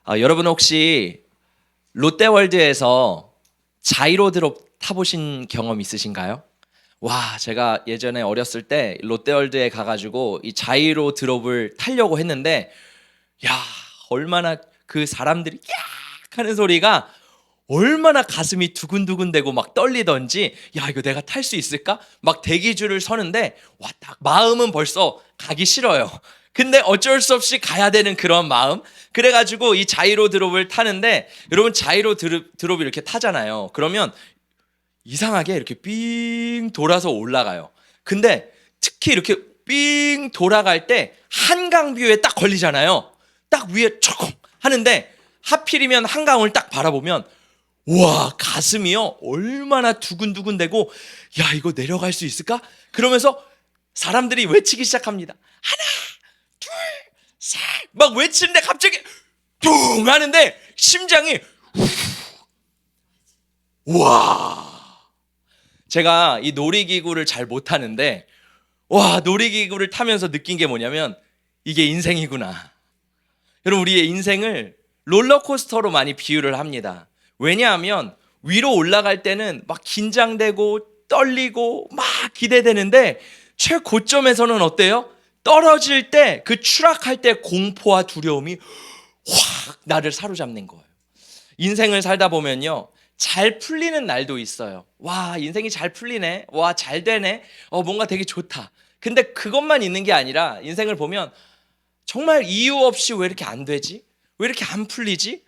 여러분 혹시 롯데월드에서 자이로 드롭 타보신 경험 있으신가요? 와, 제가 예전에 어렸을 때 롯데월드에 가가지고 이 자이로 드롭을 타려고 했는데, 야, 얼마나 그 사람들이 야 하는 소리가 얼마나 가슴이 두근두근대고 막 떨리던지, 야, 이거 내가 탈 수 있을까? 막 대기줄을 서는데, 와, 딱 마음은 벌써 가기 싫어요. 근데 어쩔 수 없이 가야 되는 그런 마음. 그래가지고 이 자이로 드롭을 타는데, 여러분 자이로 드롭 이렇게 타잖아요. 그러면 이상하게 이렇게 삥 돌아서 올라가요. 근데 특히 이렇게 삥 돌아갈 때 한강뷰에 딱 걸리잖아요. 딱 위에 촉 하는데, 하필이면 한강을 딱 바라보면 와, 가슴이요 얼마나 두근두근대고, 야, 이거 내려갈 수 있을까? 그러면서 사람들이 외치기 시작합니다. 하나, 둘, 셋, 막 외치는데 갑자기 둥 하는데 심장이 와. 제가 이 놀이기구를 잘 못하는데, 와, 놀이기구를 타면서 느낀 게 뭐냐면 이게 인생이구나. 여러분, 우리의 인생을 롤러코스터로 많이 비유를 합니다. 왜냐하면 위로 올라갈 때는 막 긴장되고 떨리고 막 기대되는데, 최고점에서는 어때요? 떨어질 때, 그 추락할 때 공포와 두려움이 확 나를 사로잡는 거예요. 인생을 살다 보면요, 잘 풀리는 날도 있어요. 와, 인생이 잘 풀리네. 와, 잘 되네. 뭔가 되게 좋다. 근데 그것만 있는 게 아니라 인생을 보면 정말 이유 없이 왜 이렇게 안 되지? 왜 이렇게 안 풀리지?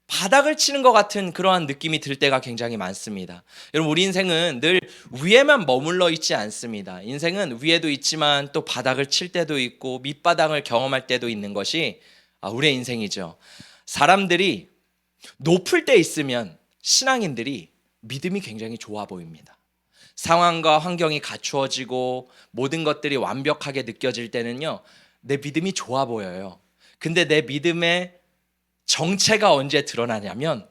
바닥을 치는 것 같은 그러한 느낌이 들 때가 굉장히 많습니다. 여러분, 우리 인생은 늘 위에만 머물러 있지 않습니다. 인생은 위에도 있지만 또 바닥을 칠 때도 있고 밑바닥을 경험할 때도 있는 것이 우리의 인생이죠. 사람들이 높을 때 있으면 신앙인들이 믿음이 굉장히 좋아 보입니다. 상황과 환경이 갖추어지고 모든 것들이 완벽하게 느껴질 때는요, 내 믿음이 좋아 보여요. 근데 내 믿음의 정체가 언제 드러나냐면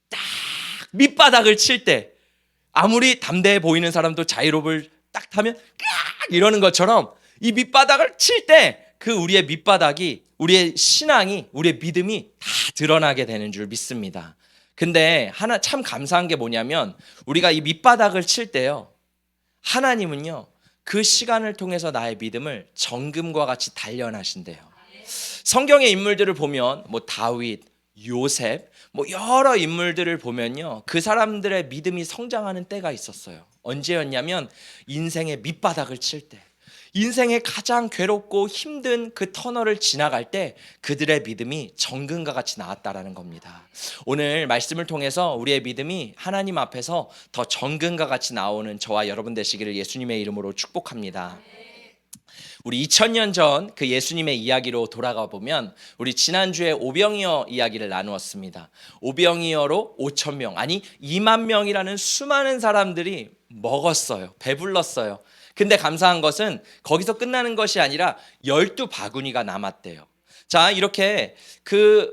딱 밑바닥을 칠 때, 아무리 담대해 보이는 사람도 자이롭을 딱 타면 이러는 것처럼 이 밑바닥을 칠 때 그 우리의 밑바닥이, 우리의 신앙이, 우리의 믿음이 다 드러나게 되는 줄 믿습니다. 근데 하나 참 감사한 게 뭐냐면, 우리가 이 밑바닥을 칠 때요, 하나님은요 그 시간을 통해서 나의 믿음을 정금과 같이 단련하신대요. 성경의 인물들을 보면 뭐 다윗, 요셉, 뭐 여러 인물들을 보면요, 그 사람들의 믿음이 성장하는 때가 있었어요. 언제였냐면 인생의 밑바닥을 칠 때, 인생의 가장 괴롭고 힘든 그 터널을 지나갈 때 그들의 믿음이 정금과 같이 나왔다라는 겁니다. 오늘 말씀을 통해서 우리의 믿음이 하나님 앞에서 더 정금과 같이 나오는 저와 여러분 되시기를 예수님의 이름으로 축복합니다. 우리 2000년 전 그 예수님의 이야기로 돌아가 보면, 우리 지난주에 오병이어 이야기를 나누었습니다. 오병이어로 5,000명, 아니 2만 명이라는 수많은 사람들이 먹었어요. 배불렀어요. 근데 감사한 것은 거기서 끝나는 것이 아니라 12바구니가 남았대요. 자, 이렇게 그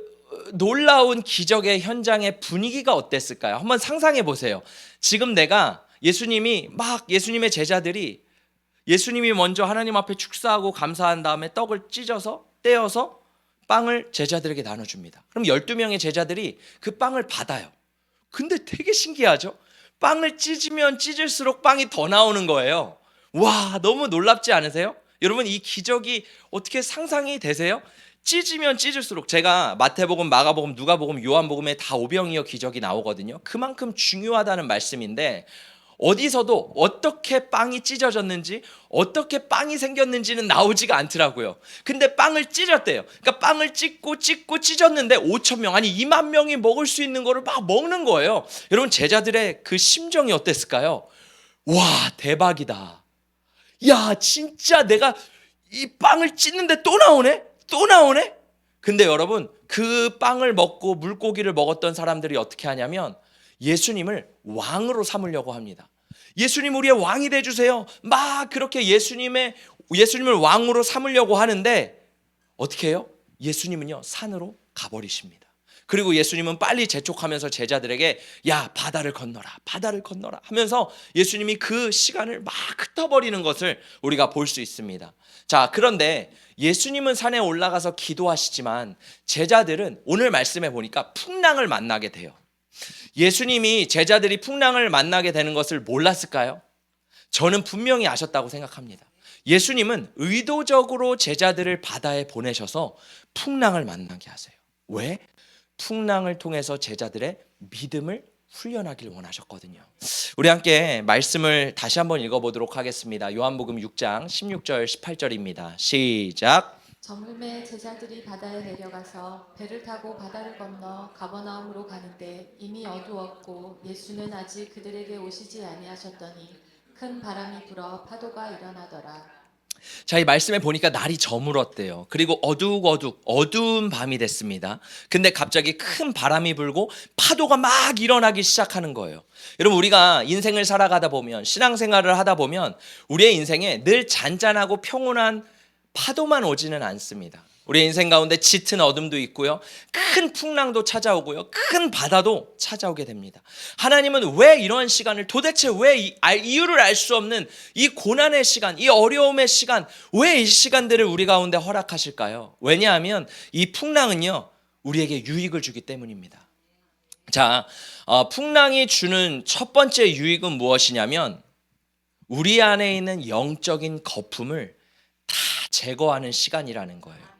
놀라운 기적의 현장의 분위기가 어땠을까요? 한번 상상해 보세요. 지금 내가 예수님의 제자들이, 예수님이 먼저 하나님 앞에 축사하고 감사한 다음에 떡을 찢어서 떼어서 빵을 제자들에게 나눠줍니다. 그럼 12명의 제자들이 그 빵을 받아요. 근데 되게 신기하죠? 빵을 찢으면 찢을수록 빵이 더 나오는 거예요. 와, 너무 놀랍지 않으세요? 여러분, 이 기적이 어떻게 상상이 되세요? 찢으면 찢을수록, 제가 마태복음, 마가복음, 누가복음, 요한복음에 다 오병이어 기적이 나오거든요. 그만큼 중요하다는 말씀인데, 어디서도 어떻게 빵이 찢어졌는지, 어떻게 빵이 생겼는지는 나오지가 않더라고요. 근데 빵을 찢었대요. 그러니까 빵을 찢고 찢었는데 5,000명, 아니 2만 명이 먹을 수 있는 거를 막 먹는 거예요. 여러분, 제자들의 그 심정이 어땠을까요? 와, 대박이다. 야, 진짜 내가 이 빵을 찢는데 또 나오네? 또 나오네? 근데 여러분, 그 빵을 먹고 물고기를 먹었던 사람들이 어떻게 하냐면 예수님을 왕으로 삼으려고 합니다. 예수님, 우리의 왕이 돼주세요. 막 그렇게 예수님을 왕으로 삼으려고 하는데 어떻게 해요? 예수님은요 산으로 가버리십니다. 그리고 예수님은 빨리 재촉하면서 제자들에게 야, 바다를 건너라, 바다를 건너라 하면서 예수님이 그 시간을 막 흩어버리는 것을 우리가 볼 수 있습니다. 자, 그런데 예수님은 산에 올라가서 기도하시지만 제자들은 오늘 말씀해 보니까 풍랑을 만나게 돼요. 예수님이 제자들이 풍랑을 만나게 되는 것을 몰랐을까요? 저는 분명히 아셨다고 생각합니다. 예수님은 의도적으로 제자들을 바다에 보내셔서 풍랑을 만나게 하세요. 왜? 풍랑을 통해서 제자들의 믿음을 훈련하길 원하셨거든요. 우리 함께 말씀을 다시 한번 읽어보도록 하겠습니다. 요한복음 6장 16절 18절입니다. 시작. 저물매 제자들이 바다에 내려가서 배를 타고 바다를 건너 가버나움으로 가는데 이미 어두웠고 예수는 아직 그들에게 오시지 아니하셨더니 큰 바람이 불어 파도가 일어나더라. 자, 이 말씀에 보니까 날이 저물었대요. 그리고 어두운 밤이 됐습니다. 근데 갑자기 큰 바람이 불고 파도가 막 일어나기 시작하는 거예요. 여러분, 우리가 인생을 살아가다 보면, 신앙생활을 하다 보면 우리의 인생에 늘 잔잔하고 평온한 파도만 오지는 않습니다. 우리의 인생 가운데 짙은 어둠도 있고요, 큰 풍랑도 찾아오고요, 큰 바다도 찾아오게 됩니다. 하나님은 왜 이러한 시간을, 도대체 왜 이유를 알 수 없는 이 고난의 시간, 이 어려움의 시간, 왜 이 시간들을 우리 가운데 허락하실까요? 왜냐하면 이 풍랑은요, 우리에게 유익을 주기 때문입니다. 자, 풍랑이 주는 첫 번째 유익은 무엇이냐면 우리 안에 있는 영적인 거품을 다 제거하는 시간이라는 거예요.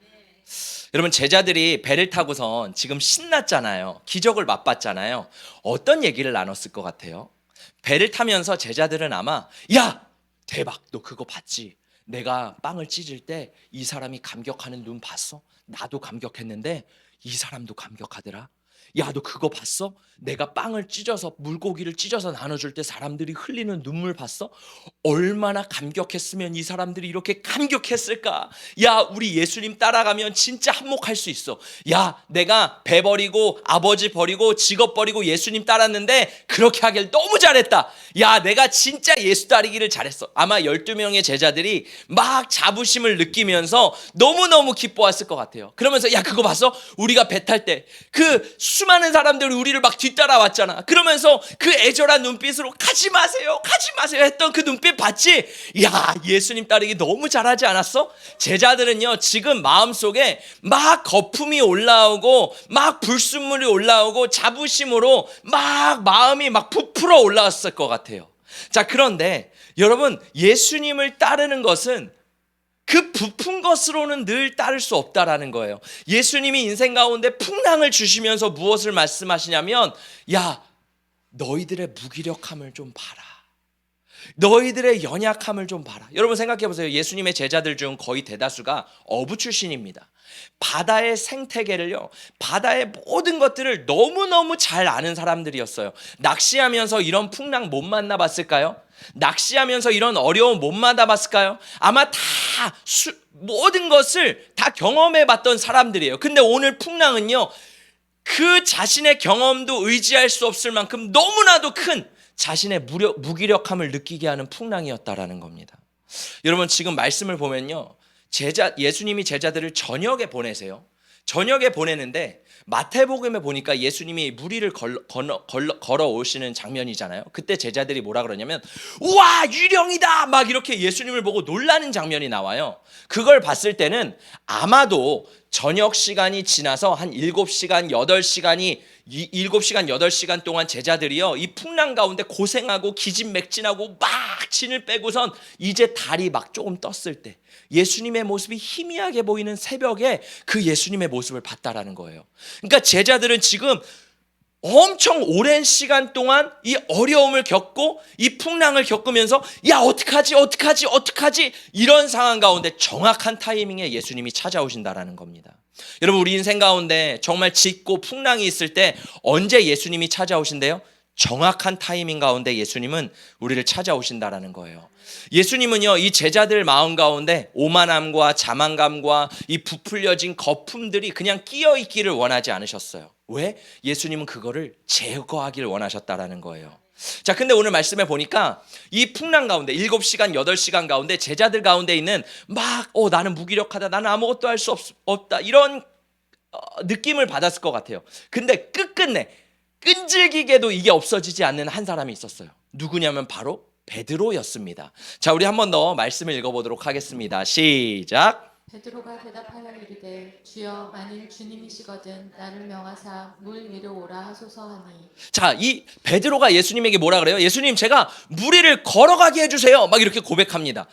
여러분, 제자들이 배를 타고선 지금 신났잖아요. 기적을 맛봤잖아요. 어떤 얘기를 나눴을 것 같아요? 배를 타면서 제자들은 아마 야, 대박, 너 그거 봤지? 내가 빵을 찢을 때 이 사람이 감격하는 눈 봤어? 나도 감격했는데 이 사람도 감격하더라. 야, 너 그거 봤어? 내가 빵을 찢어서, 물고기를 찢어서 나눠줄 때 사람들이 흘리는 눈물 봤어? 얼마나 감격했으면 이 사람들이 이렇게 감격했을까? 야, 우리 예수님 따라가면 진짜 한몫할 수 있어. 야, 내가 배 버리고 아버지 버리고 직업 버리고 예수님 따랐는데 그렇게 하길 너무 잘했다. 야, 내가 진짜 예수 따르기를 잘했어. 아마 12명의 제자들이 막 자부심을 느끼면서 너무너무 기뻐했을 것 같아요. 그러면서 야, 그거 봤어? 우리가 배 탈 때 그 수많은 사람들이 우리를 막 뒤따라왔잖아. 그러면서 그 애절한 눈빛으로 가지 마세요, 가지 마세요 했던 그 눈빛 봤지? 야, 예수님 따르기 너무 잘하지 않았어? 제자들은요, 지금 마음속에 막 거품이 올라오고 막 불순물이 올라오고 자부심으로 막 마음이 막 부풀어 올라왔을 것 같아요. 자, 그런데 여러분, 예수님을 따르는 것은 그 부푼 것으로는 늘 따를 수 없다라는 거예요. 예수님이 인생 가운데 풍랑을 주시면서 무엇을 말씀하시냐면 야, 너희들의 무기력함을 좀 봐라. 너희들의 연약함을 좀 봐라. 여러분, 생각해 보세요. 예수님의 제자들 중 거의 대다수가 어부 출신입니다. 바다의 생태계를요, 바다의 모든 것들을 너무너무 잘 아는 사람들이었어요. 낚시하면서 이런 풍랑 못 만나봤을까요? 낚시하면서 이런 어려움 못 만나봤을까요? 아마 다 모든 것을 다 경험해봤던 사람들이에요. 근데 오늘 풍랑은요, 그 자신의 경험도 의지할 수 없을 만큼 너무나도 큰 자신의 무기력함을 느끼게 하는 풍랑이었다라는 겁니다. 여러분, 지금 말씀을 보면요, 예수님이 제자들을 저녁에 보내세요. 저녁에 보내는데 마태복음에 보니까 예수님이 물 위를 걸어 오시는 장면이잖아요. 그때 제자들이 뭐라 그러냐면 우와, 유령이다 막 이렇게 예수님을 보고 놀라는 장면이 나와요. 그걸 봤을 때는 아마도 저녁 시간이 지나서 한 7시간 8시간 동안 제자들이요, 이 풍랑 가운데 고생하고 기진맥진하고 막 진을 빼고선 이제 달이 막 조금 떴을 때 예수님의 모습이 희미하게 보이는 새벽에 그 예수님의 모습을 봤다라는 거예요. 그러니까 제자들은 지금 엄청 오랜 시간 동안 이 어려움을 겪고 이 풍랑을 겪으면서 야, 어떡하지 이런 상황 가운데 정확한 타이밍에 예수님이 찾아오신다라는 겁니다. 여러분, 우리 인생 가운데 정말 짙고 풍랑이 있을 때 언제 예수님이 찾아오신대요? 정확한 타이밍 가운데 예수님은 우리를 찾아오신다라는 거예요. 예수님은요, 이 제자들 마음 가운데 오만함과 자만감과 이 부풀려진 거품들이 그냥 끼어 있기를 원하지 않으셨어요. 왜? 예수님은 그거를 제거하기를 원하셨다라는 거예요. 자, 근데 오늘 말씀에 보니까 이 풍랑 가운데 7시간 8시간 가운데 제자들 가운데 있는 막 나는 무기력하다, 나는 아무것도 할 수 없다, 이런 느낌을 받았을 것 같아요. 근데 끝끝내 끈질기게도 이게 없어지지 않는 한 사람이 있었어요. 누구냐면 바로 베드로였습니다. 자, 우리 한 번 더 말씀을 읽어보도록 하겠습니다. 시작. 베드로가 대답하여 이르되 주여 만일 주님이시거든 나를 명하사 물 위로 오라 하소서 하니. 자, 이 베드로가 예수님에게 뭐라 그래요? 예수님, 제가 물 위를 걸어가게 해주세요. 막 이렇게 고백합니다.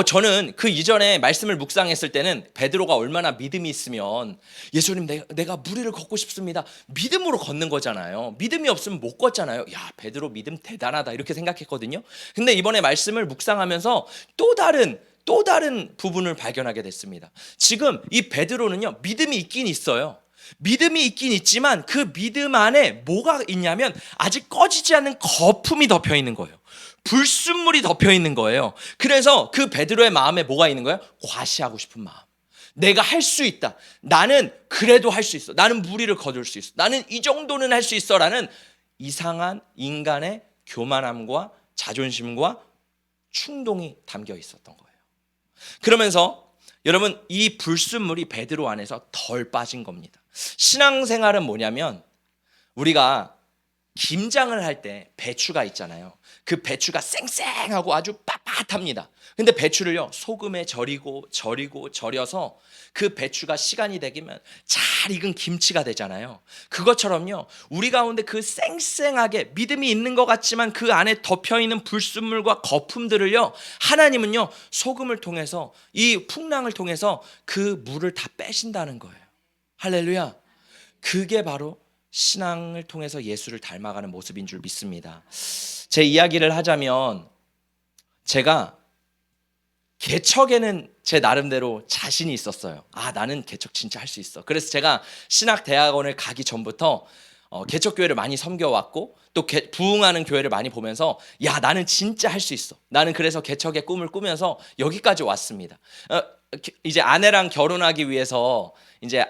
저는 그 이전에 말씀을 묵상했을 때는 베드로가 얼마나 믿음이 있으면 예수님, 내가 물 위를 걷고 싶습니다. 믿음으로 걷는 거잖아요. 믿음이 없으면 못 걷잖아요. 야, 베드로 믿음 대단하다 이렇게 생각했거든요. 근데 이번에 말씀을 묵상하면서 또 다른 부분을 발견하게 됐습니다. 지금 이 베드로는요, 믿음이 있긴 있어요. 믿음이 있긴 있지만 그 믿음 안에 뭐가 있냐면 아직 꺼지지 않는 거품이 덮여 있는 거예요. 불순물이 덮여 있는 거예요. 그래서 그 베드로의 마음에 뭐가 있는 거예요? 과시하고 싶은 마음. 내가 할 수 있다. 나는 그래도 할 수 있어. 나는 무리를 거둘 수 있어. 나는 이 정도는 할 수 있어. 라는 이상한 인간의 교만함과 자존심과 충동이 담겨 있었던 거예요. 그러면서 여러분, 이 불순물이 베드로 안에서 덜 빠진 겁니다. 신앙생활은 뭐냐면 우리가 김장을 할 때 배추가 있잖아요. 그 배추가 쌩쌩하고 아주 빳빳합니다. 근데 배추를요, 소금에 절여서 그 배추가 시간이 되면 잘 익은 김치가 되잖아요. 그것처럼요, 우리 가운데 그 쌩쌩하게 믿음이 있는 것 같지만 그 안에 덮여있는 불순물과 거품들을요, 하나님은요, 소금을 통해서, 이 풍랑을 통해서 그 물을 다 빼신다는 거예요. 할렐루야. 그게 바로 신앙을 통해서 예수를 닮아가는 모습인 줄 믿습니다. 제 이야기를 하자면, 제가 개척에는 제 나름대로 자신이 있었어요. 나는 개척 진짜 할 수 있어. 그래서 제가 신학대학원을 가기 전부터 개척교회를 많이 섬겨왔고, 또 부흥하는 교회를 많이 보면서 야, 나는 진짜 할 수 있어. 나는 그래서 개척의 꿈을 꾸면서 여기까지 왔습니다. 이제 아내랑 결혼하기 위해서 이제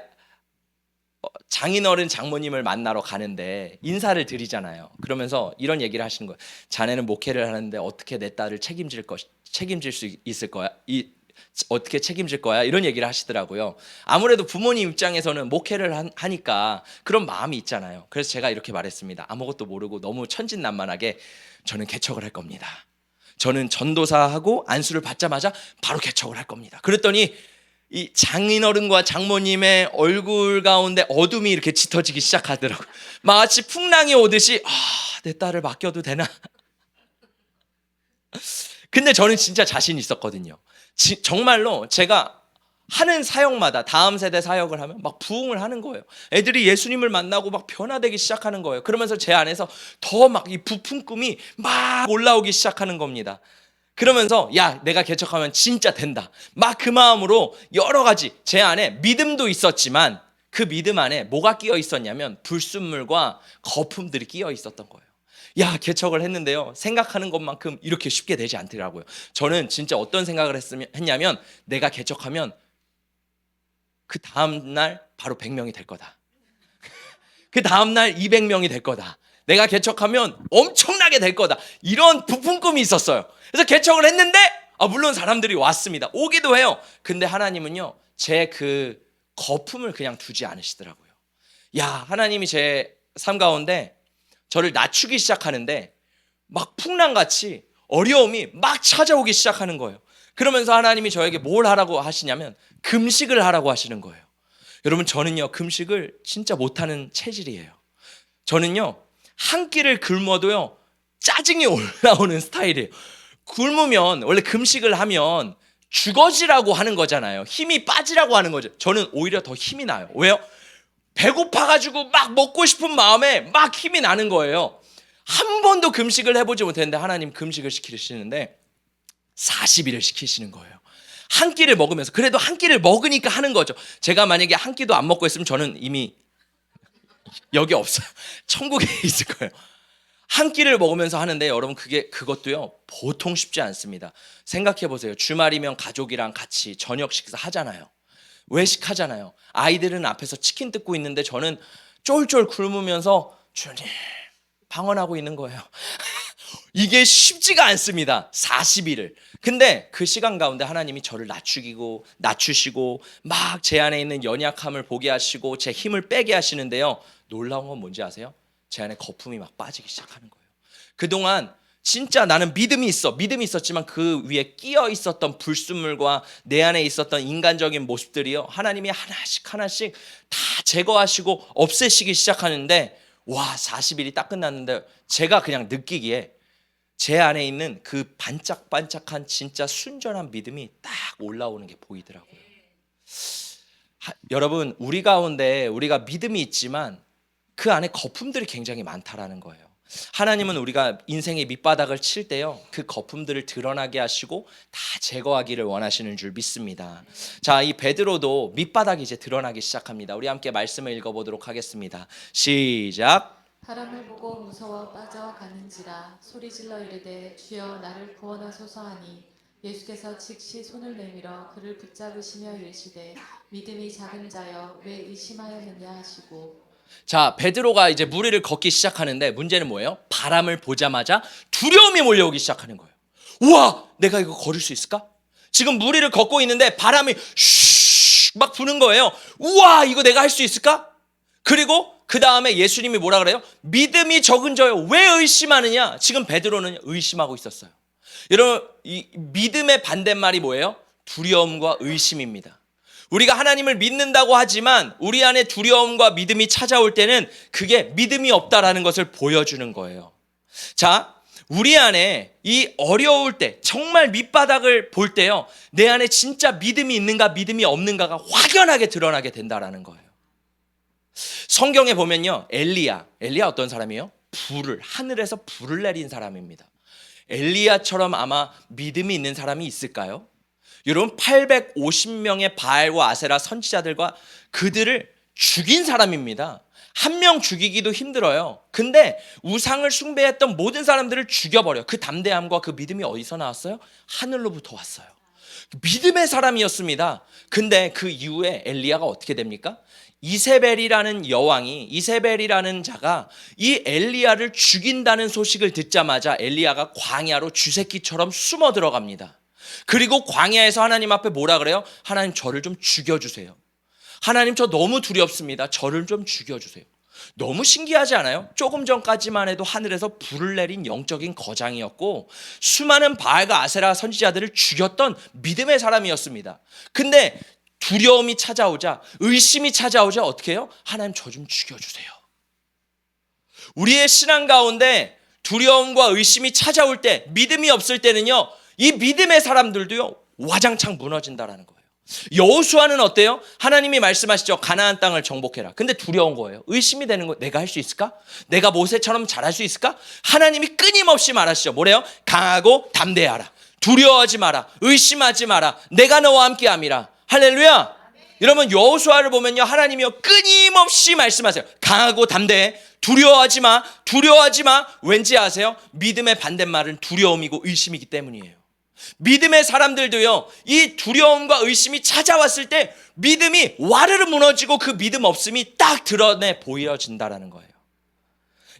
장인어른 장모님을 만나러 가는데 인사를 드리잖아요. 그러면서 이런 얘기를 하시는 거예요. 자네는 목회를 하는데 어떻게 내 딸을 책임질 수 있을 거야? 어떻게 책임질 거야? 이런 얘기를 하시더라고요. 아무래도 부모님 입장에서는 목회를 하니까 그런 마음이 있잖아요. 그래서 제가 이렇게 말했습니다. 아무것도 모르고 너무 천진난만하게 저는 개척을 할 겁니다. 저는 전도사하고 안수를 받자마자 바로 개척을 할 겁니다. 그랬더니 이 장인어른과 장모님의 얼굴 가운데 어둠이 이렇게 짙어지기 시작하더라고요. 마치 풍랑이 오듯이 내 딸을 맡겨도 되나? 근데 저는 진짜 자신 있었거든요. 정말로 제가 하는 사역마다 다음 세대 사역을 하면 막 부흥을 하는 거예요. 애들이 예수님을 만나고 막 변화되기 시작하는 거예요. 그러면서 제 안에서 더 막 이 부푼 꿈이 막 올라오기 시작하는 겁니다. 그러면서 야, 내가 개척하면 진짜 된다. 막 그 마음으로 여러 가지 제 안에 믿음도 있었지만 그 믿음 안에 뭐가 끼어 있었냐면 불순물과 거품들이 끼어 있었던 거예요. 야, 개척을 했는데요, 생각하는 것만큼 이렇게 쉽게 되지 않더라고요. 저는 진짜 어떤 생각을 했냐면 내가 개척하면 그 다음날 바로 100명이 될 거다. 그 다음날 200명이 될 거다. 내가 개척하면 엄청나게 될 거다. 이런 부푼 꿈이 있었어요. 그래서 개척을 했는데 물론 사람들이 왔습니다. 오기도 해요. 근데 하나님은요, 제 그 거품을 그냥 두지 않으시더라고요. 야, 하나님이 제 삶 가운데 저를 낮추기 시작하는데 막 풍랑같이 어려움이 막 찾아오기 시작하는 거예요. 그러면서 하나님이 저에게 뭘 하라고 하시냐면 금식을 하라고 하시는 거예요. 여러분, 저는요, 금식을 진짜 못하는 체질이에요. 저는요, 한 끼를 굶어도요, 짜증이 올라오는 스타일이에요. 굶으면, 원래 금식을 하면 죽어지라고 하는 거잖아요. 힘이 빠지라고 하는 거죠. 저는 오히려 더 힘이 나요. 왜요? 배고파가지고 막 먹고 싶은 마음에 막 힘이 나는 거예요. 한 번도 금식을 해보지 못했는데 하나님 금식을 시키시는데 40일을 시키시는 거예요. 한 끼를 먹으면서. 그래도 한 끼를 먹으니까 하는 거죠. 제가 만약에 한 끼도 안 먹고 있으면 저는 이미 여기 없어요. 천국에 있을 거예요. 한 끼를 먹으면서 하는데 여러분, 그것도요, 보통 쉽지 않습니다. 생각해 보세요. 주말이면 가족이랑 같이 저녁 식사 하잖아요. 외식하잖아요. 아이들은 앞에서 치킨 뜯고 있는데 저는 쫄쫄 굶으면서 주님 방언하고 있는 거예요. 이게 쉽지가 않습니다. 40일을. 근데 그 시간 가운데 하나님이 저를 낮추시고 막 제 안에 있는 연약함을 보게 하시고 제 힘을 빼게 하시는데요. 놀라운 건 뭔지 아세요? 제 안에 거품이 막 빠지기 시작하는 거예요. 그동안 진짜 나는 믿음이 있었지만 그 위에 끼어 있었던 불순물과 내 안에 있었던 인간적인 모습들이요, 하나님이 하나씩 다 제거하시고 없애시기 시작하는데, 와, 40일이 딱 끝났는데 제가 그냥 느끼기에 제 안에 있는 그 반짝반짝한 진짜 순전한 믿음이 딱 올라오는 게 보이더라고요. 여러분, 우리 가운데 우리가 믿음이 있지만 그 안에 거품들이 굉장히 많다라는 거예요. 하나님은 우리가 인생의 밑바닥을 칠 때요, 그 거품들을 드러나게 하시고 다 제거하기를 원하시는 줄 믿습니다. 자, 이 베드로도 밑바닥이 이제 드러나기 시작합니다. 우리 함께 말씀을 읽어보도록 하겠습니다. 시작. 바람을 보고 무서워 빠져가는지라 소리질러 이르되 주여 나를 구원하소서 하니 예수께서 즉시 손을 내밀어 그를 붙잡으시며 이르시되 믿음이 작은 자여 왜 의심하였느냐 하시고. 자, 베드로가 이제 물 위를 걷기 시작하는데 문제는 뭐예요? 바람을 보자마자 두려움이 몰려오기 시작하는 거예요. 우와, 내가 이거 걸을 수 있을까? 지금 물 위를 걷고 있는데 바람이 슉 막 부는 거예요. 우와, 이거 내가 할 수 있을까? 그리고 그 다음에 예수님이 뭐라 그래요? 믿음이 적은 자여 왜 의심하느냐? 지금 베드로는 의심하고 있었어요. 여러분, 이 믿음의 반대말이 뭐예요? 두려움과 의심입니다. 우리가 하나님을 믿는다고 하지만 우리 안에 두려움과 믿음이 찾아올 때는 그게 믿음이 없다라는 것을 보여주는 거예요. 자, 우리 안에 이 어려울 때, 정말 밑바닥을 볼 때요, 내 안에 진짜 믿음이 있는가 믿음이 없는가가 확연하게 드러나게 된다라는 거예요. 성경에 보면요, 엘리야 어떤 사람이에요? 하늘에서 불을 내린 사람입니다. 엘리야처럼 아마 믿음이 있는 사람이 있을까요? 여러분, 850명의 바알과 아세라 선지자들과 그들을 죽인 사람입니다. 한 명 죽이기도 힘들어요. 근데 우상을 숭배했던 모든 사람들을 죽여버려. 그 담대함과 그 믿음이 어디서 나왔어요? 하늘로부터 왔어요. 믿음의 사람이었습니다. 근데 그 이후에 엘리야가 어떻게 됩니까? 이세벨이라는 자가 이 엘리야를 죽인다는 소식을 듣자마자 엘리야가 광야로 쥐새끼처럼 숨어 들어갑니다. 그리고 광야에서 하나님 앞에 뭐라 그래요? 하나님, 저를 좀 죽여주세요. 하나님, 저 너무 두렵습니다. 저를 좀 죽여주세요. 너무 신기하지 않아요? 조금 전까지만 해도 하늘에서 불을 내린 영적인 거장이었고 수많은 바알과 아세라 선지자들을 죽였던 믿음의 사람이었습니다. 근데 두려움이 찾아오자, 의심이 찾아오자 어떻게 해요? 하나님, 저 좀 죽여주세요. 우리의 신앙 가운데 두려움과 의심이 찾아올 때, 믿음이 없을 때는요, 이 믿음의 사람들도요, 와장창 무너진다라는 거예요. 여호수아는 어때요? 하나님이 말씀하시죠. 가나안 땅을 정복해라. 근데 두려운 거예요. 의심이 되는 거예요. 내가 할 수 있을까? 내가 모세처럼 잘할 수 있을까? 하나님이 끊임없이 말하시죠. 뭐래요? 강하고 담대하라. 두려워하지 마라. 의심하지 마라. 내가 너와 함께함이라. 할렐루야. 여러분, 여호수아를 보면요, 하나님이요 끊임없이 말씀하세요. 강하고 담대해. 두려워하지 마. 왠지 아세요? 믿음의 반대말은 두려움이고 의심이기 때문이에요. 믿음의 사람들도요, 이 두려움과 의심이 찾아왔을 때 믿음이 와르르 무너지고 그 믿음 없음이 딱 드러내 보여진다라는 거예요.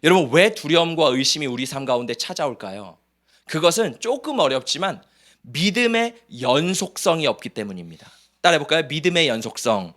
여러분, 왜 두려움과 의심이 우리 삶 가운데 찾아올까요? 그것은 조금 어렵지만 믿음의 연속성이 없기 때문입니다. 따라해볼까요? 믿음의 연속성.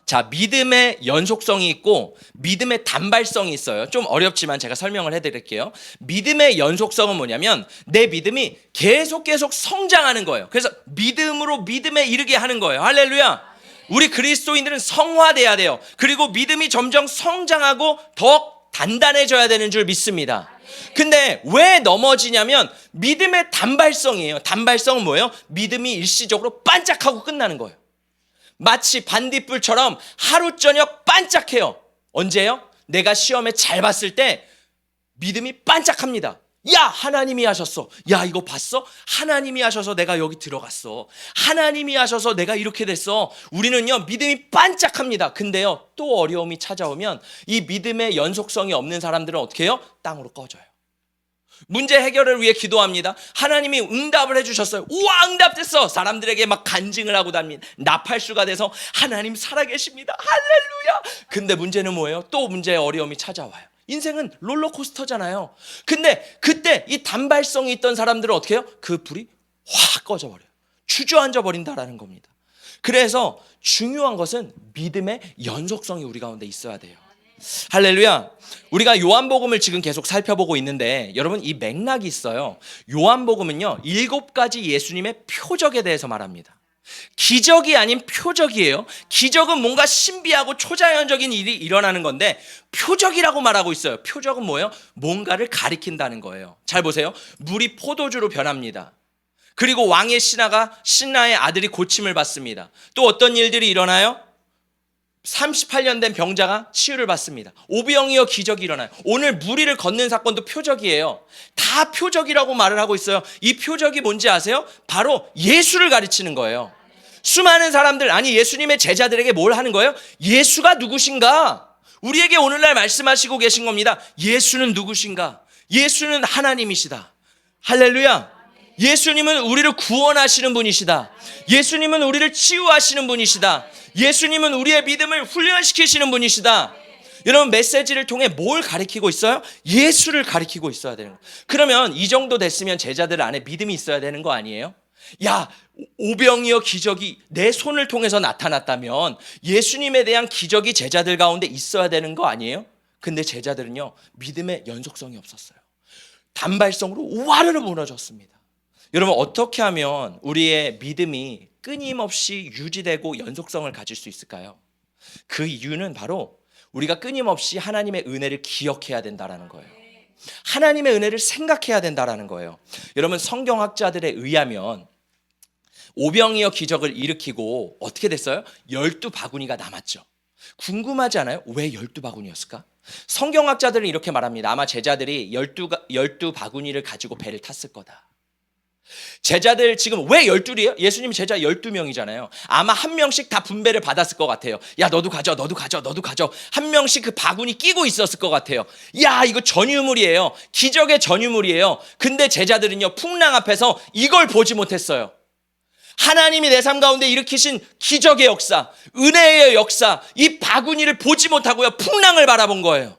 자, 믿음의 연속성이 있고 믿음의 단발성이 있어요. 좀 어렵지만 제가 설명을 해드릴게요. 믿음의 연속성은 뭐냐면 내 믿음이 계속 성장하는 거예요. 그래서 믿음으로 믿음에 이르게 하는 거예요. 할렐루야. 우리 그리스도인들은 성화돼야 돼요. 그리고 믿음이 점점 성장하고 더 단단해져야 되는 줄 믿습니다. 근데 왜 넘어지냐면 믿음의 단발성이에요. 단발성은 뭐예요? 믿음이 일시적으로 반짝하고 끝나는 거예요. 마치 반딧불처럼 하루 저녁 반짝해요. 언제요? 내가 시험에 잘 봤을 때 믿음이 반짝합니다. 야, 하나님이 하셨어. 야, 이거 봤어? 하나님이 하셔서 내가 여기 들어갔어. 하나님이 하셔서 내가 이렇게 됐어. 우리는요, 믿음이 반짝합니다. 근데요, 또 어려움이 찾아오면 이 믿음의 연속성이 없는 사람들은 어떻게 해요? 땅으로 꺼져요. 문제 해결을 위해 기도합니다. 하나님이 응답을 해주셨어요. 우와, 응답됐어. 사람들에게 막 간증을 하고 다닙니다. 나팔수가 돼서 하나님 살아계십니다. 할렐루야. 근데 문제는 뭐예요? 또 문제의 어려움이 찾아와요. 인생은 롤러코스터잖아요. 근데 그때 이 단발성이 있던 사람들은 어떻게 해요? 그 불이 확 꺼져버려요. 주저앉아 버린다라는 겁니다. 그래서 중요한 것은 믿음의 연속성이 우리 가운데 있어야 돼요. 할렐루야. 우리가 요한복음을 지금 계속 살펴보고 있는데 여러분 이 맥락이 있어요. 요한복음은요 7가지 예수님의 표적에 대해서 말합니다. 기적이 아닌 표적이에요. 기적은 뭔가 신비하고 초자연적인 일이 일어나는 건데 표적이라고 말하고 있어요. 표적은 뭐예요? 뭔가를 가리킨다는 거예요. 잘 보세요. 물이 포도주로 변합니다. 그리고 왕의 신하의 아들이 고침을 받습니다. 또 어떤 일들이 일어나요? 38년 된 병자가 치유를 받습니다. 오병이어 기적이 일어나요. 오늘 무리를 걷는 사건도 표적이에요. 다 표적이라고 말을 하고 있어요. 이 표적이 뭔지 아세요? 바로 예수를 가르치는 거예요. 수많은 사람들, 아니 예수님의 제자들에게 뭘 하는 거예요? 예수가 누구신가? 우리에게 오늘날 말씀하시고 계신 겁니다. 예수는 누구신가? 예수는 하나님이시다. 할렐루야. 예수님은 우리를 구원하시는 분이시다. 예수님은 우리를 치유하시는 분이시다. 예수님은 우리의 믿음을 훈련시키시는 분이시다. 여러분 메시지를 통해 뭘 가리키고 있어요? 예수를 가리키고 있어야 되는 거예요. 그러면 이 정도 됐으면 제자들 안에 믿음이 있어야 되는 거 아니에요? 야, 오병이어 기적이 내 손을 통해서 나타났다면 예수님에 대한 기적이 제자들 가운데 있어야 되는 거 아니에요? 근데 제자들은요 믿음의 연속성이 없었어요. 단발성으로 와르르 무너졌습니다. 여러분 어떻게 하면 우리의 믿음이 끊임없이 유지되고 연속성을 가질 수 있을까요? 그 이유는 바로 우리가 끊임없이 하나님의 은혜를 기억해야 된다는 거예요. 하나님의 은혜를 생각해야 된다는 거예요. 여러분 성경학자들에 의하면 오병이어 기적을 일으키고 어떻게 됐어요? 12바구니가 남았죠. 궁금하지 않아요? 왜 12바구니였을까? 성경학자들은 이렇게 말합니다. 아마 제자들이 12바구니를 가지고 배를 탔을 거다. 제자들 지금 왜 12이에요? 예수님 제자 12명이잖아요. 아마 한 명씩 다 분배를 받았을 것 같아요. 야 너도 가져, 너도 가져, 너도 가져. 한 명씩 그 바구니 끼고 있었을 것 같아요. 야 이거 전유물이에요. 기적의 전유물이에요. 근데 제자들은요 풍랑 앞에서 이걸 보지 못했어요. 하나님이 내 삶 가운데 일으키신 기적의 역사, 은혜의 역사, 이 바구니를 보지 못하고요 풍랑을 바라본 거예요.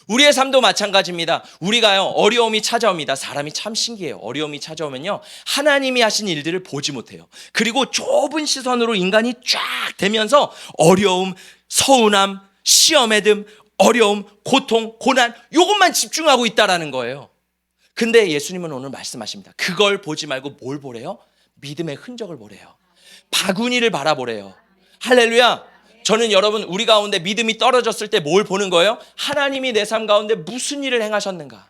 우리의 삶도 마찬가지입니다. 우리가요 어려움이 찾아옵니다. 사람이 참 신기해요. 어려움이 찾아오면요 하나님이 하신 일들을 보지 못해요. 그리고 좁은 시선으로 인간이 쫙 되면서 어려움, 서운함, 시험의 듬, 어려움, 고통, 고난 이것만 집중하고 있다라는 거예요. 근데 예수님은 오늘 말씀하십니다. 그걸 보지 말고 뭘 보래요? 믿음의 흔적을 보래요. 바구니를 바라보래요. 할렐루야. 저는 여러분 우리 가운데 믿음이 떨어졌을 때 뭘 보는 거예요? 하나님이 내 삶 가운데 무슨 일을 행하셨는가?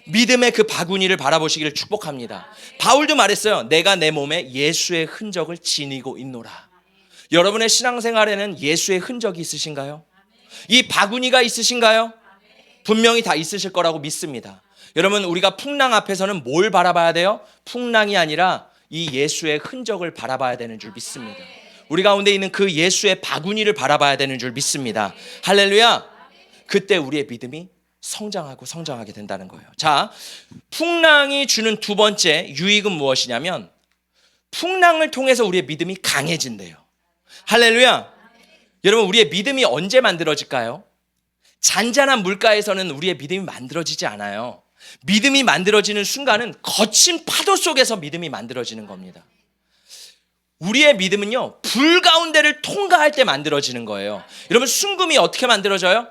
믿음의 그 바구니를 바라보시기를 축복합니다. 바울도 말했어요. 내가 내 몸에 예수의 흔적을 지니고 있노라. 여러분의 신앙생활에는 예수의 흔적이 있으신가요? 이 바구니가 있으신가요? 분명히 다 있으실 거라고 믿습니다. 여러분 우리가 풍랑 앞에서는 뭘 바라봐야 돼요? 풍랑이 아니라 이 예수의 흔적을 바라봐야 되는 줄 믿습니다. 우리 가운데 있는 그 예수의 바구니를 바라봐야 되는 줄 믿습니다. 할렐루야. 그때 우리의 믿음이 성장하고 성장하게 된다는 거예요. 자, 풍랑이 주는 두 번째 유익은 무엇이냐면 풍랑을 통해서 우리의 믿음이 강해진대요. 할렐루야. 여러분 우리의 믿음이 언제 만들어질까요? 잔잔한 물가에서는 우리의 믿음이 만들어지지 않아요. 믿음이 만들어지는 순간은 거친 파도 속에서 믿음이 만들어지는 겁니다. 우리의 믿음은요 불 가운데를 통과할 때 만들어지는 거예요. 여러분 순금이 어떻게 만들어져요?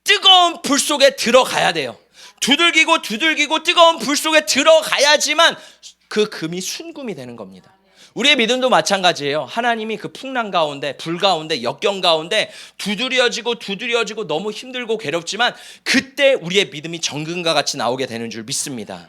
뜨거운 불 속에 들어가야 돼요. 두들기고 뜨거운 불 속에 들어가야지만 그 금이 순금이 되는 겁니다. 우리의 믿음도 마찬가지예요. 하나님이 그 풍랑 가운데, 불 가운데, 역경 가운데 두드려지고 너무 힘들고 괴롭지만 그때 우리의 믿음이 정금과 같이 나오게 되는 줄 믿습니다.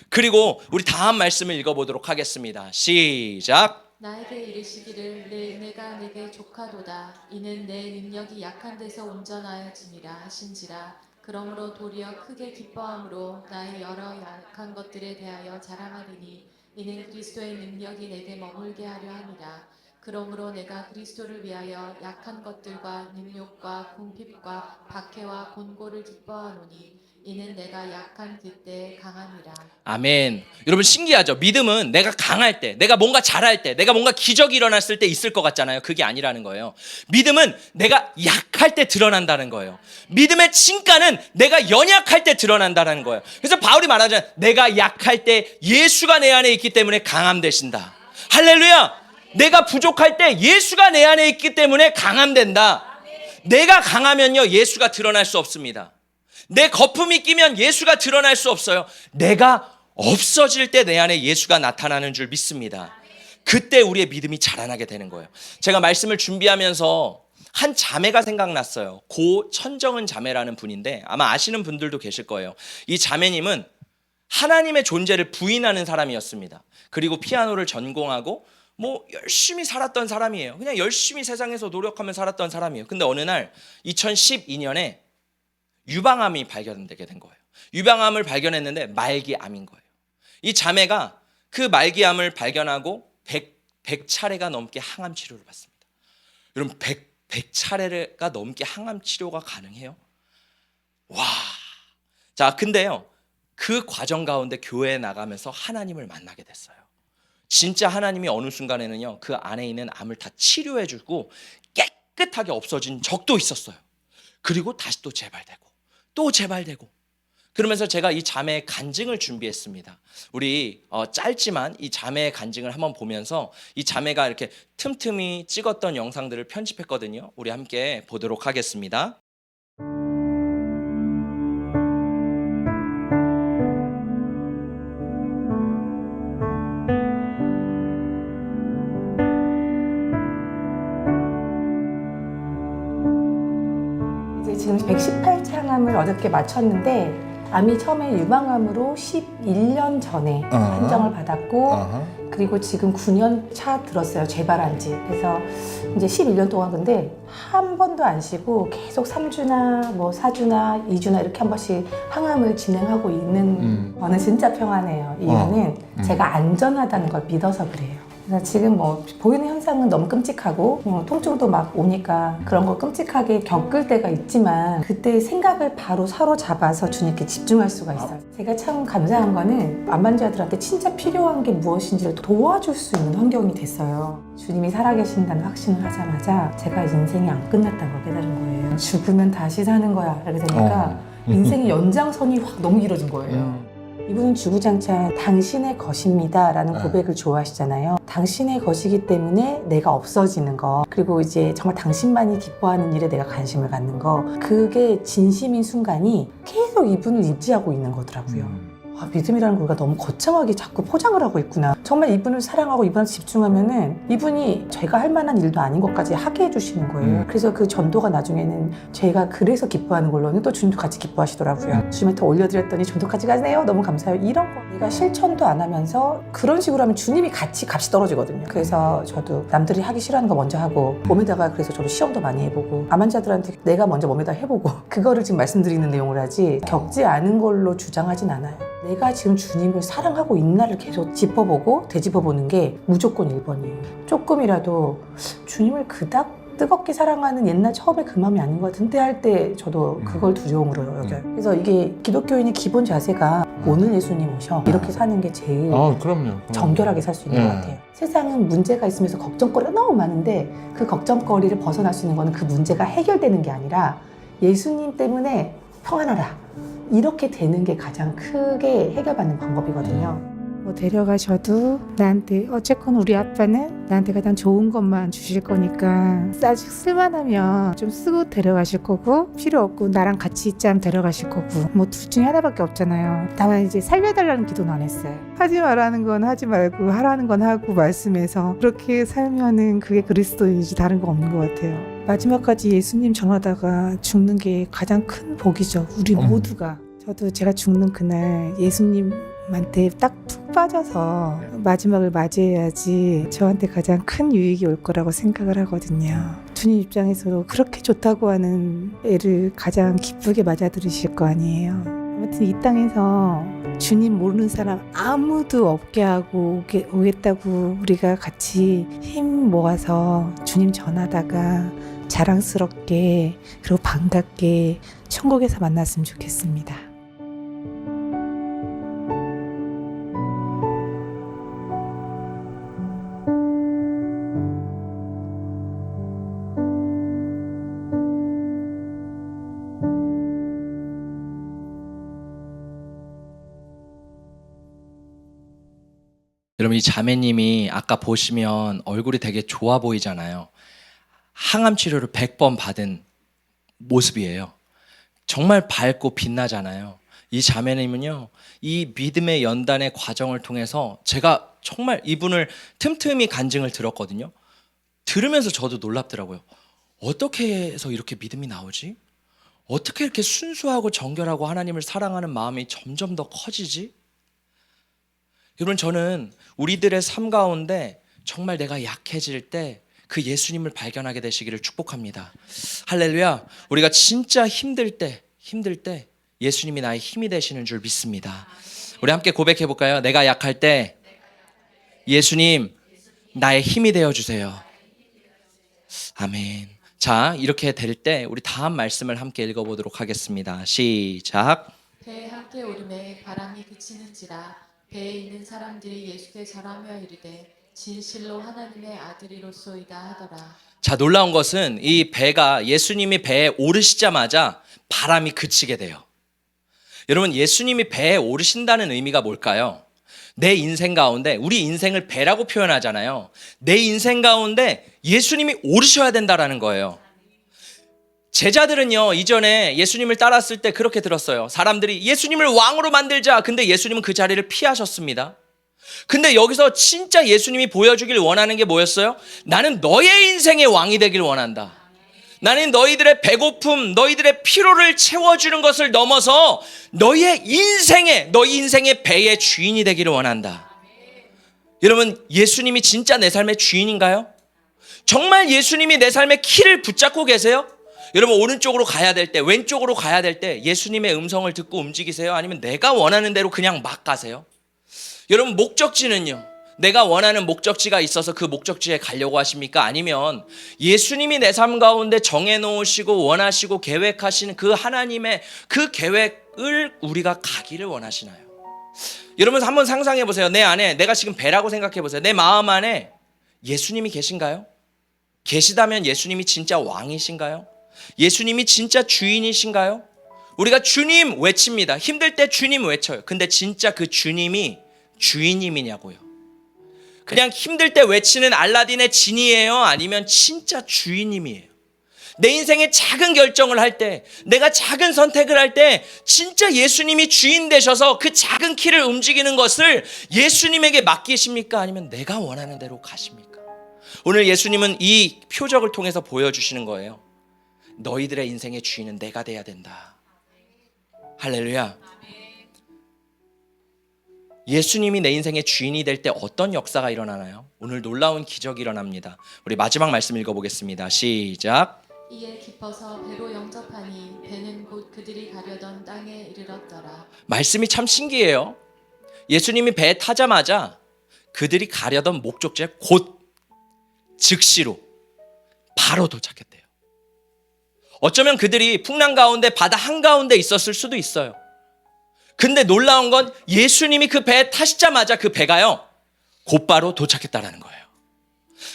그리고 우리 다음 말씀을 읽어보도록 하겠습니다. 시작. 나에게 이르시기를 내 은혜가 내게 족하도다. 이는 내 능력이 약한 데서 온전하여짐이라 하신지라. 그러므로 도리어 크게 기뻐함으로 나의 여러 약한 것들에 대하여 자랑하리니 이는 그리스도의 능력이 내게 머물게 하려 함이라. 그러므로 내가 그리스도를 위하여 약한 것들과 능욕과 궁핍과 박해와 곤고를 기뻐하노니 이는 내가 약한 그때 강함이라. 아멘. 여러분 신기하죠? 믿음은 내가 강할 때, 내가 뭔가 잘할 때, 내가 뭔가 기적이 일어났을 때 있을 것 같잖아요. 그게 아니라는 거예요. 믿음은 내가 약할 때 드러난다는 거예요. 믿음의 진가는 내가 연약할 때 드러난다는 거예요. 그래서 바울이 말하잖아요. 내가 약할 때 예수가 내 안에 있기 때문에 강함 되신다. 할렐루야. 내가 부족할 때 예수가 내 안에 있기 때문에 강함 된다. 내가 강하면요 예수가 드러날 수 없습니다. 내 거품이 끼면 예수가 드러날 수 없어요. 내가 없어질 때 내 안에 예수가 나타나는 줄 믿습니다. 그때 우리의 믿음이 자라나게 되는 거예요. 제가 말씀을 준비하면서 한 자매가 생각났어요. 고 천정은 자매라는 분인데 아마 아시는 분들도 계실 거예요. 이 자매님은 하나님의 존재를 부인하는 사람이었습니다. 그리고 피아노를 전공하고 뭐 열심히 살았던 사람이에요. 그냥 열심히 세상에서 노력하며 살았던 사람이에요. 근데 어느 날 2012년에 유방암이 발견되게 된 거예요. 유방암을 발견했는데 말기암인 거예요. 이 자매가 그 말기암을 발견하고 100차례가 넘게 항암 치료를 받습니다. 여러분 100차례가 넘게 항암 치료가 가능해요? 와. 자, 근데요. 그 과정 가운데 교회에 나가면서 하나님을 만나게 됐어요. 진짜 하나님이 어느 순간에는요. 그 안에 있는 암을 다 치료해 주고 깨끗하게 없어진 적도 있었어요. 그리고 다시 또 재발되고 또 재발되고 그러면서 제가 이 자매의 간증을 준비했습니다. 우리 짧지만 이 자매의 간증을 한번 보면서 이 자매가 이렇게 틈틈이 찍었던 영상들을 편집했거든요. 우리 함께 보도록 하겠습니다. 이제 지금 118차 암을 어저께 마쳤는데 암이 처음에 유방암으로 11년 전에 판정을 받았고 그리고 지금 9년 차 들었어요. 재발한 지. 그래서 이제 11년 동안 근데 한 번도 안 쉬고 계속 3주나 뭐 4주나 2주나 이렇게 한 번씩 항암을 진행하고 있는 저는 진짜 평안해요. 이유는 제가 안전하다는 걸 믿어서 그래요. 그래서 지금 뭐 보이는 현상은 너무 끔찍하고 통증도 막 오니까 그런 거 끔찍하게 겪을 때가 있지만 그때 생각을 바로 사로잡아서 주님께 집중할 수가 있어요. 제가 참 감사한 거는 암 환자들한테 진짜 필요한 게 무엇인지를 도와줄 수 있는 환경이 됐어요. 주님이 살아계신다는 확신을 하자마자 제가 인생이 안 끝났다는 걸 깨달은 거예요. 죽으면 다시 사는 거야 이렇게 되니까 인생의 연장선이 확 너무 길어진 거예요. 이분은 주구장창 당신의 것입니다 라는 고백을 좋아하시잖아요. 당신의 것이기 때문에 내가 없어지는 거, 그리고 이제 정말 당신만이 기뻐하는 일에 내가 관심을 갖는 거, 그게 진심인 순간이 계속 이분을 유지하고 있는 거더라고요. 아, 믿음이라는 걸 우리가 너무 거창하게 자꾸 포장을 하고 있구나. 정말 이분을 사랑하고 이분한테 집중하면은 이분이 제가 할 만한 일도 아닌 것까지 하게 해주시는 거예요. 그래서 그 전도가 나중에는 제가 그래서 기뻐하는 걸로는 또 주님도 같이 기뻐하시더라고요. 주님한테 올려드렸더니 전도까지 가네요. 너무 감사해요. 이런 거 내가 실천도 안 하면서 그런 식으로 하면 주님이 같이 값이 떨어지거든요. 그래서 저도 남들이 하기 싫어하는 거 먼저 하고 몸에다가 그래서 저도 시험도 많이 해보고 암 환자들한테 내가 먼저 몸에다 해보고 그거를 지금 말씀드리는 내용을 하지 겪지 않은 걸로 주장하진 않아요. 내가 지금 주님을 사랑하고 있나를 계속 짚어보고 되짚어보는 게 무조건 1번이에요. 조금이라도 주님을 그닥 뜨겁게 사랑하는 옛날 처음에 그 마음이 아닌 것 같은데 할 때 저도 그걸 두려움으로 여겨요. 그래서 이게 기독교인의 기본 자세가 오늘 예수님 오셔 이렇게 사는 게 제일 그럼요. 정결하게 살 수 있는 것 같아요. 세상은 문제가 있으면서 걱정거리가 너무 많은데 그 걱정거리를 벗어날 수 있는 거는 그 문제가 해결되는 게 아니라 예수님 때문에 평안하라 이렇게 되는 게 가장 크게 해결받는 방법이거든요. 뭐 데려가셔도 나한테 어쨌건 우리 아빠는 나한테 가장 좋은 것만 주실 거니까 아직 쓸만하면 좀 쓰고 데려가실 거고 필요 없고 나랑 같이 있자면 데려가실 거고 뭐 둘 중에 하나밖에 없잖아요. 다만 이제 살려달라는 기도는 안 했어요. 하지 말라는 건 하지 말고 하라는 건 하고 말씀해서 그렇게 살면은 그게 그리스도인이지 다른 거 없는 것 같아요. 마지막까지 예수님 전하다가 죽는 게 가장 큰 복이죠. 우리 모두가. 저도 제가 죽는 그날 예수님한테 딱 푹 빠져서 마지막을 맞이해야지 저한테 가장 큰 유익이 올 거라고 생각을 하거든요. 주님 입장에서도 그렇게 좋다고 하는 애를 가장 기쁘게 맞아들으실 거 아니에요. 아무튼 이 땅에서 주님 모르는 사람 아무도 없게 하고 오겠다고 우리가 같이 힘 모아서 주님 전하다가 자랑스럽게 그리고 반갑게 천국에서 만났으면 좋겠습니다. 여러분 이 자매님이 아까 보시면 얼굴이 되게 좋아 보이잖아요. 항암 치료를 100번 받은 모습이에요. 정말 밝고 빛나잖아요. 이 자매님은요, 이 믿음의 연단의 과정을 통해서 제가 정말 이분을 틈틈이 간증을 들었거든요. 들으면서 저도 놀랍더라고요. 어떻게 해서 이렇게 믿음이 나오지? 어떻게 이렇게 순수하고 정결하고 하나님을 사랑하는 마음이 점점 더 커지지? 여러분, 저는 우리들의 삶 가운데 정말 내가 약해질 때 그 예수님을 발견하게 되시기를 축복합니다. 할렐루야. 우리가 진짜 힘들 때 예수님이 나의 힘이 되시는 줄 믿습니다. 우리 함께 고백해 볼까요? 내가 약할 때 예수님 나의 힘이 되어 주세요. 아멘. 자, 이렇게 될 때 우리 다음 말씀을 함께 읽어보도록 하겠습니다. 시작. 배에 함께 오름에 바람이 그치는지라 배에 있는 사람들이 예수께 절하며 이르되 진실로 하나님의 아들이로소이다 하더라. 자, 놀라운 것은 이 배가 예수님이 배에 오르시자마자 바람이 그치게 돼요. 여러분, 예수님이 배에 오르신다는 의미가 뭘까요? 내 인생 가운데, 우리 인생을 배라고 표현하잖아요. 내 인생 가운데 예수님이 오르셔야 된다라는 거예요. 제자들은요, 이전에 예수님을 따랐을 때 그렇게 들었어요. 사람들이 예수님을 왕으로 만들자. 근데 예수님은 그 자리를 피하셨습니다. 근데 여기서 진짜 예수님이 보여주길 원하는 게 뭐였어요? 나는 너의 인생의 왕이 되길 원한다. 나는 너희들의 배고픔, 너희들의 피로를 채워주는 것을 넘어서 너희 인생의 배의 주인이 되기를 원한다. 여러분, 예수님이 진짜 내 삶의 주인인가요? 정말 예수님이 내 삶의 키를 붙잡고 계세요? 여러분, 오른쪽으로 가야 될 때, 왼쪽으로 가야 될 때 예수님의 음성을 듣고 움직이세요? 아니면 내가 원하는 대로 그냥 막 가세요? 여러분, 목적지는요, 내가 원하는 목적지가 있어서 그 목적지에 가려고 하십니까? 아니면 예수님이 내 삶 가운데 정해놓으시고 원하시고 계획하신 그 하나님의 그 계획을 우리가 가기를 원하시나요? 여러분, 한번 상상해 보세요. 내 안에, 내가 지금 배라고 생각해 보세요. 내 마음 안에 예수님이 계신가요? 계시다면 예수님이 진짜 왕이신가요? 예수님이 진짜 주인이신가요? 우리가 주님 외칩니다. 힘들 때 주님 외쳐요. 근데 진짜 그 주님이 주인님이냐고요? 그냥 힘들 때 외치는 알라딘의 진이에요? 아니면 진짜 주인님이에요? 내 인생의 작은 결정을 할 때, 내가 작은 선택을 할 때 진짜 예수님이 주인 되셔서 그 작은 키를 움직이는 것을 예수님에게 맡기십니까? 아니면 내가 원하는 대로 가십니까? 오늘 예수님은 이 표적을 통해서 보여주시는 거예요. 너희들의 인생의 주인은 내가 돼야 된다. 할렐루야. 예수님이 내 인생의 주인이 될 때 어떤 역사가 일어나나요? 오늘 놀라운 기적이 일어납니다. 우리 마지막 말씀 읽어보겠습니다. 시작. 이에 깊어서 배로 영접하니 배는 곧 그들이 가려던 땅에 이르렀더라. 말씀이 참 신기해요. 예수님이 배에 타자마자 그들이 가려던 목적지에 곧 즉시로 바로 도착했대요. 어쩌면 그들이 풍랑 가운데 바다 한가운데 있었을 수도 있어요. 근데 놀라운 건 예수님이 그 배에 타시자마자 그 배가요, 곧바로 도착했다는 거예요.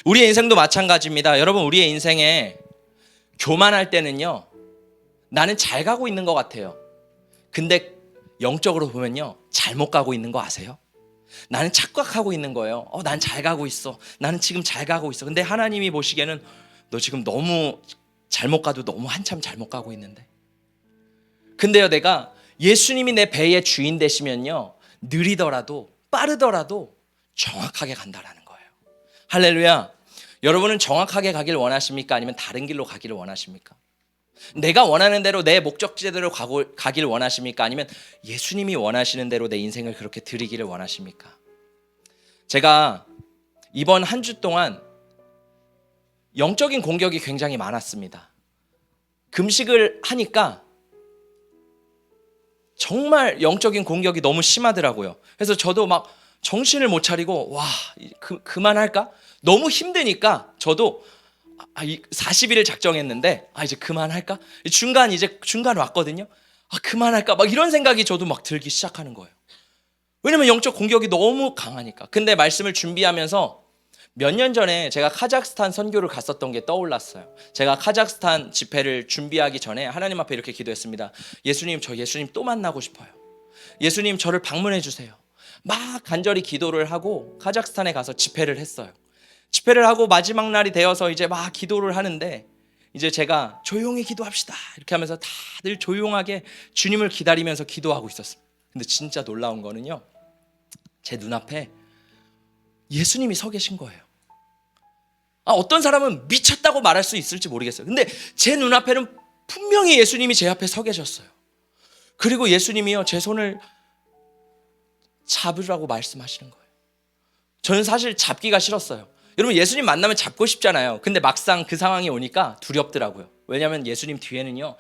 우리의 인생도 마찬가지입니다. 여러분, 우리의 인생에 교만할 때는요, 나는 잘 가고 있는 것 같아요. 근데 영적으로 보면요, 잘못 가고 있는 거 아세요? 나는 착각하고 있는 거예요. 난 잘 가고 있어. 나는 지금 잘 가고 있어. 근데 하나님이 보시기에는 너 지금 너무 잘못 가도 너무 한참 잘못 가고 있는데. 근데요, 내가 예수님이 내 배의 주인 되시면요, 느리더라도 빠르더라도 정확하게 간다라는 거예요. 할렐루야. 여러분은 정확하게 가길 원하십니까? 아니면 다른 길로 가기를 원하십니까? 내가 원하는 대로 내 목적지대로 가길 원하십니까? 아니면 예수님이 원하시는 대로 내 인생을 그렇게 드리기를 원하십니까? 제가 이번 한 주 동안 영적인 공격이 굉장히 많았습니다. 금식을 하니까 정말 영적인 공격이 너무 심하더라고요. 그래서 저도 막 정신을 못 차리고 그만할까? 너무 힘드니까 저도 40일을 작정했는데 이제 그만할까? 중간 왔거든요. 그만할까? 막 이런 생각이 저도 막 들기 시작하는 거예요. 왜냐면 영적 공격이 너무 강하니까. 근데 말씀을 준비하면서 몇 년 전에 제가 카자흐스탄 선교를 갔었던 게 떠올랐어요. 제가 카자흐스탄 집회를 준비하기 전에 하나님 앞에 이렇게 기도했습니다. 예수님, 저 예수님 또 만나고 싶어요. 예수님, 저를 방문해 주세요. 막 간절히 기도를 하고 카자흐스탄에 가서 집회를 했어요. 집회를 하고 마지막 날이 되어서 이제 막 기도를 하는데 이제 제가 조용히 기도합시다 이렇게 하면서 다들 조용하게 주님을 기다리면서 기도하고 있었어요. 근데 진짜 놀라운 거는요, 제 눈앞에 예수님이 서 계신 거예요. 어떤 사람은 미쳤다고 말할 수 있을지 모르겠어요. 근데 제 눈앞에는 분명히 예수님이 제 앞에 서 계셨어요. 그리고 예수님이요, 제 손을 잡으라고 말씀하시는 거예요. 저는 사실 잡기가 싫었어요. 여러분, 예수님 만나면 잡고 싶잖아요. 근데 막상 그 상황이 오니까 두렵더라고요. 왜냐하면 예수님 뒤에는요,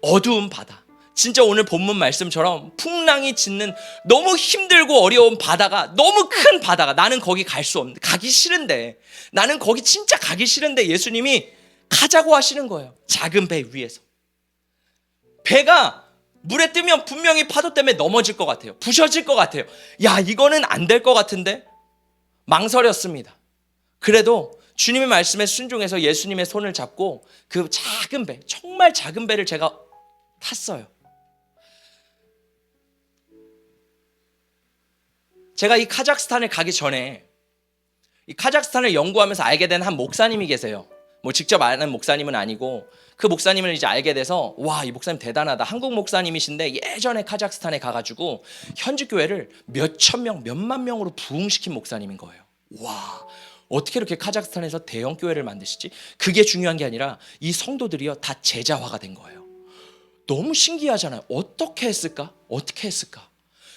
어두운 바다, 진짜 오늘 본문 말씀처럼 풍랑이 짖는 너무 힘들고 어려운 바다가, 너무 큰 바다가, 나는 거기 갈 수 없는데, 가기 싫은데, 나는 거기 진짜 가기 싫은데 예수님이 가자고 하시는 거예요. 작은 배 위에서. 배가 물에 뜨면 분명히 파도 때문에 넘어질 것 같아요. 부셔질 것 같아요. 야, 이거는 안 될 것 같은데 망설였습니다. 그래도 주님의 말씀에 순종해서 예수님의 손을 잡고 그 작은 배, 정말 작은 배를 제가 탔어요. 제가 이 카자흐스탄을 가기 전에 이 카자흐스탄을 연구하면서 알게 된 한 목사님이 계세요. 뭐 직접 아는 목사님은 아니고, 그 목사님을 이제 알게 돼서, 와, 이 목사님 대단하다. 한국 목사님이신데 예전에 카자흐스탄에 가가지고 현지 교회를 몇천 명, 몇만 명으로 부흥시킨 목사님인 거예요. 와, 어떻게 이렇게 카자흐스탄에서 대형 교회를 만드시지? 그게 중요한 게 아니라 이 성도들이요, 다 제자화가 된 거예요. 너무 신기하잖아요. 어떻게 했을까? 어떻게 했을까?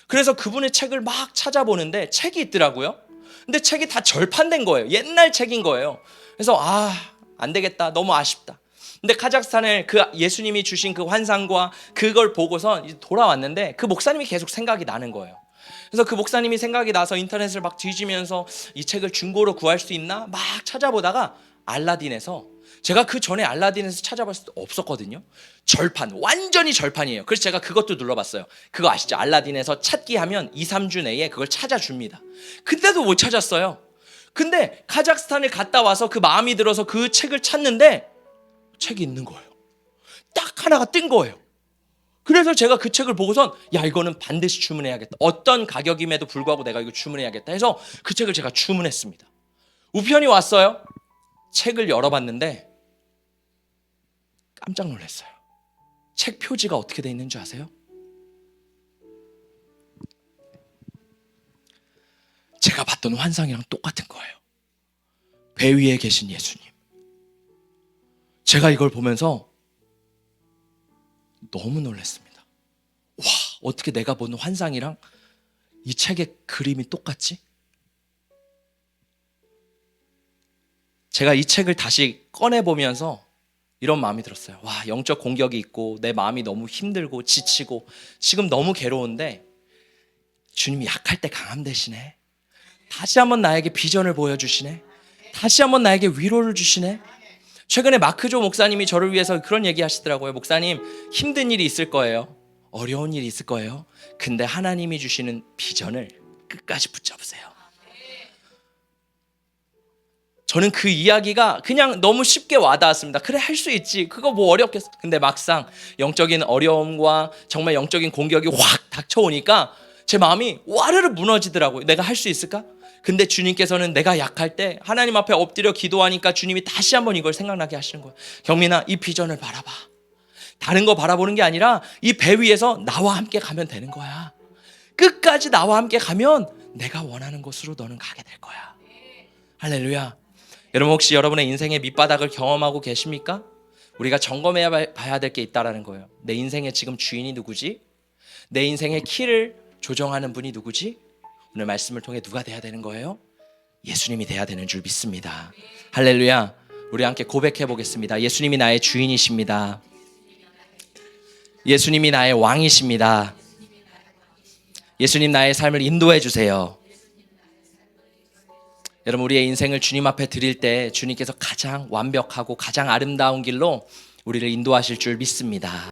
그래서 그분의 책을 막 찾아보는데 책이 있더라고요. 근데 책이 다 절판된 거예요. 옛날 책인 거예요. 그래서 안 되겠다. 너무 아쉽다. 근데 카자흐스탄을 그 예수님이 주신 그 환상과 그걸 보고서 이제 돌아왔는데 그 목사님이 계속 생각이 나는 거예요. 그래서 그 목사님이 생각이 나서 인터넷을 막 뒤지면서 이 책을 중고로 구할 수 있나 막 찾아보다가 알라딘에서, 제가 그 전에 알라딘에서 찾아봤을 때 없었거든요. 절판, 완전히 절판이에요. 그래서 제가 그것도 눌러봤어요. 그거 아시죠? 알라딘에서 찾기 하면 2, 3주 내에 그걸 찾아줍니다. 근데도 못 찾았어요. 근데 카자흐스탄을 갔다 와서 그 마음이 들어서 그 책을 찾는데 책이 있는 거예요. 딱 하나가 뜬 거예요. 그래서 제가 그 책을 보고선, 야, 이거는 반드시 주문해야겠다. 어떤 가격임에도 불구하고 내가 이거 주문해야겠다 해서 그 책을 제가 주문했습니다. 우편이 왔어요. 책을 열어봤는데 깜짝 놀랐어요. 책 표지가 어떻게 돼 있는 줄 아세요? 제가 봤던 환상이랑 똑같은 거예요. 배 위에 계신 예수님. 제가 이걸 보면서 너무 놀랐습니다. 와, 어떻게 내가 본 환상이랑 이 책의 그림이 똑같지? 제가 이 책을 다시 꺼내보면서 이런 마음이 들었어요. 와, 영적 공격이 있고 내 마음이 너무 힘들고 지치고 지금 너무 괴로운데 주님이 약할 때 강함 되시네. 다시 한번 나에게 비전을 보여주시네. 다시 한번 나에게 위로를 주시네. 최근에 마크조 목사님이 저를 위해서 그런 얘기 하시더라고요. 목사님, 힘든 일이 있을 거예요. 어려운 일이 있을 거예요. 근데 하나님이 주시는 비전을 끝까지 붙잡으세요. 저는 그 이야기가 그냥 너무 쉽게 와닿았습니다. 그래, 할 수 있지. 그거 뭐 어렵겠어. 근데 막상 영적인 어려움과 정말 영적인 공격이 확 닥쳐오니까 제 마음이 와르르 무너지더라고요. 내가 할 수 있을까? 근데 주님께서는 내가 약할 때 하나님 앞에 엎드려 기도하니까 주님이 다시 한번 이걸 생각나게 하시는 거예요. 경민아, 이 비전을 바라봐. 다른 거 바라보는 게 아니라 이 배 위에서 나와 함께 가면 되는 거야. 끝까지 나와 함께 가면 내가 원하는 곳으로 너는 가게 될 거야. 할렐루야. 여러분, 혹시 여러분의 인생의 밑바닥을 경험하고 계십니까? 우리가 점검해 봐야 될 게 있다라는 거예요. 내 인생의 지금 주인이 누구지? 내 인생의 키를 조정하는 분이 누구지? 오늘 말씀을 통해 누가 돼야 되는 거예요? 예수님이 돼야 되는 줄 믿습니다. 할렐루야. 우리 함께 고백해 보겠습니다. 예수님이 나의 주인이십니다. 예수님이 나의 왕이십니다. 예수님, 나의 삶을 인도해 주세요. 여러분, 우리의 인생을 주님 앞에 드릴 때 주님께서 가장 완벽하고 가장 아름다운 길로 우리를 인도하실 줄 믿습니다.